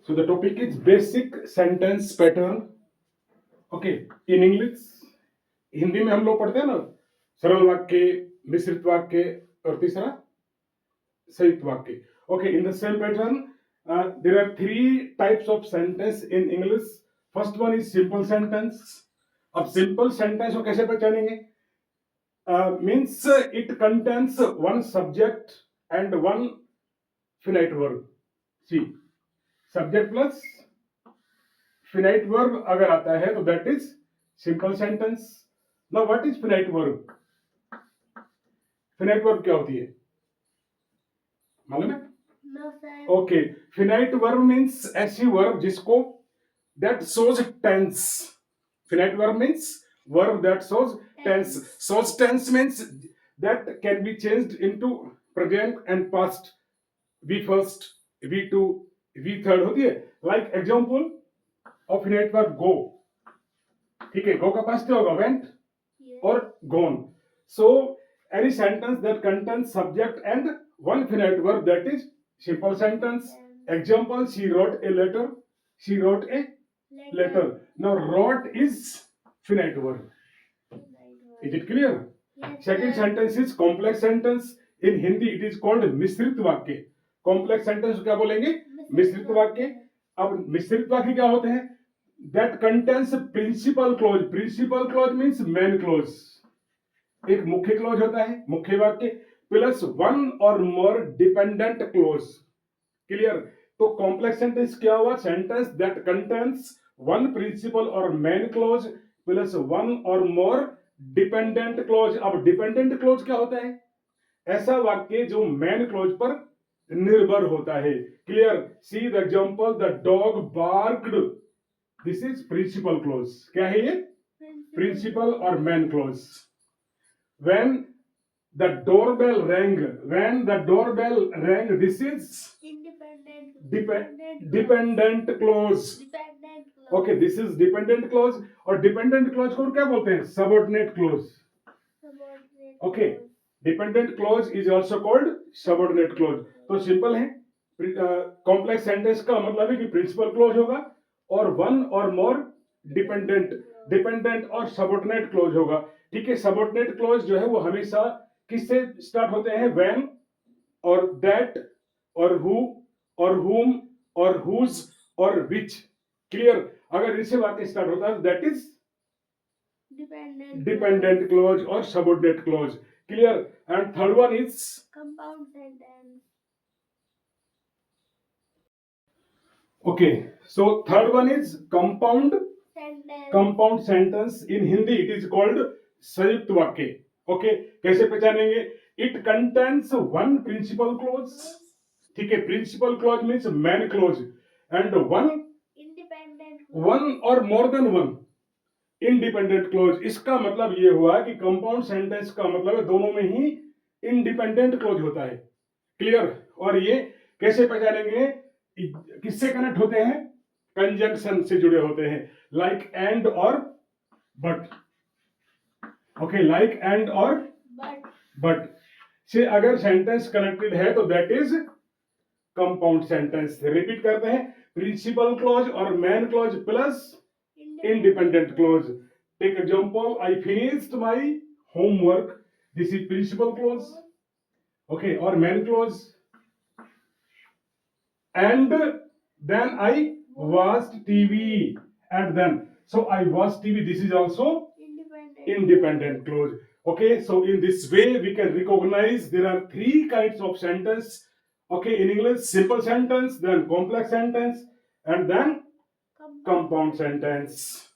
So the topic is basic sentence pattern. Okay, in English, Hindi में हम लोग पढ़ते हैं ना सरल वाक्य, मिश्रित वाक्य और तीसरा संयुक्त वाक्य. Okay, in the same pattern there are three types of sentence in English. First one is simple sentence. अब सिंपल सेंटेंस को कैसे पहचानेंगे? Means it contains one subject and one finite verb. See, subject plus finite verb अगर आता है तो that is simple sentence. Now what is finite verb? Finite verb क्या होती है, मालूम है? No, sir. Okay, finite verb means ऐसी वर्ब जिसको that shows tense. Finite verb means verb that shows tense. Shows tense means that can be changed into present and past. V first, V two, V third होती है. Like example of finite verb go. ठीक है, go का past क्या होगा? Went Yes. or gone. So any sentence that contains subject and one finite verb, that is simple sentence. Example, she wrote a letter. She wrote a letter. Now wrote is finite verb. Is it clear? Yes, Second sir. sentence is complex sentence. In Hindi it is called मिश्रित वाक्य. Complex sentence क्या बोलेंगे? मिश्रित वाक्य. अब मिश्रित वाक्य क्या होते हैं? That contains principal clause. Principal clause means main clause. एक मुख्य क्लोज होता है, मुख्य वाक्य, प्लस वन और मोर डिपेंडेंट क्लोज. क्लियर? तो कॉम्प्लेक्स सेंटेंस क्या हुआ? Sentence that contains one principal और मेन क्लोज प्लस वन और मोर डिपेंडेंट क्लोज. अब डिपेंडेंट क्लोज क्या होता है? ऐसा वाक्य जो मेन क्लोज पर निर्भर होता है. Clear? See the example, the dog barked. This is principal clause. क्या है ये? प्रिंसिपल और main clause. When the doorbell rang, this is Independent. dependent clause. Dependent clause. Okay, this is dependent clause. और dependent clause को क्या बोलते हैं? Subordinate clause. Subordinate Okay, clause. dependent clause is also called subordinate clause. तो simple है. Complex sentence का मतलब है कि प्रिंसिपल क्लोज होगा और वन और मोर डिपेंडेंट और सबऑर्डिनेट क्लोज होगा. ठीक है, सबऑर्डिनेट क्लोज जो है वो हमेशा किससे स्टार्ट होते हैं? व्हेन और दैट और हु और हुम और हुज और विच. क्लियर? अगर इनसे वाक्य स्टार्ट होता है दैट इज डिपेंडेंट क्लोज और subordinate close. Clear? And third one is Compound sentence. okay, so third one is compound Sentence. sentence. In Hindi it is called संयुक्त वाक्य. ओके, कैसे पहचानेंगे? It contains one principal clause. ठीक है, principal clause means main clause and one Independent. One और more than one independent clause. इसका मतलब ये हुआ कि कंपाउंड सेंटेंस का मतलब है दोनों में ही इंडिपेंडेंट क्लोज होता है. क्लियर? और ये कैसे पहचानेंगे? किससे कनेक्ट होते हैं? कंजंक्शन से जुड़े होते हैं, लाइक एंड और बट. ओके, लाइक एंड और बट से अगर सेंटेंस कनेक्टेड है तो that is compound sentence. Repeat करते हैं, प्रिंसिपल क्लोज और main clause plus independent clause. Take example, I finished my homework. This is principal clause. Okay, or main clause. And then I watched TV. And then, so I watched TV. This is also independent clause. Okay, so in this way we can recognize there are three kinds of sentence. Okay, in English, simple sentence, then complex sentence, and then compound sentence.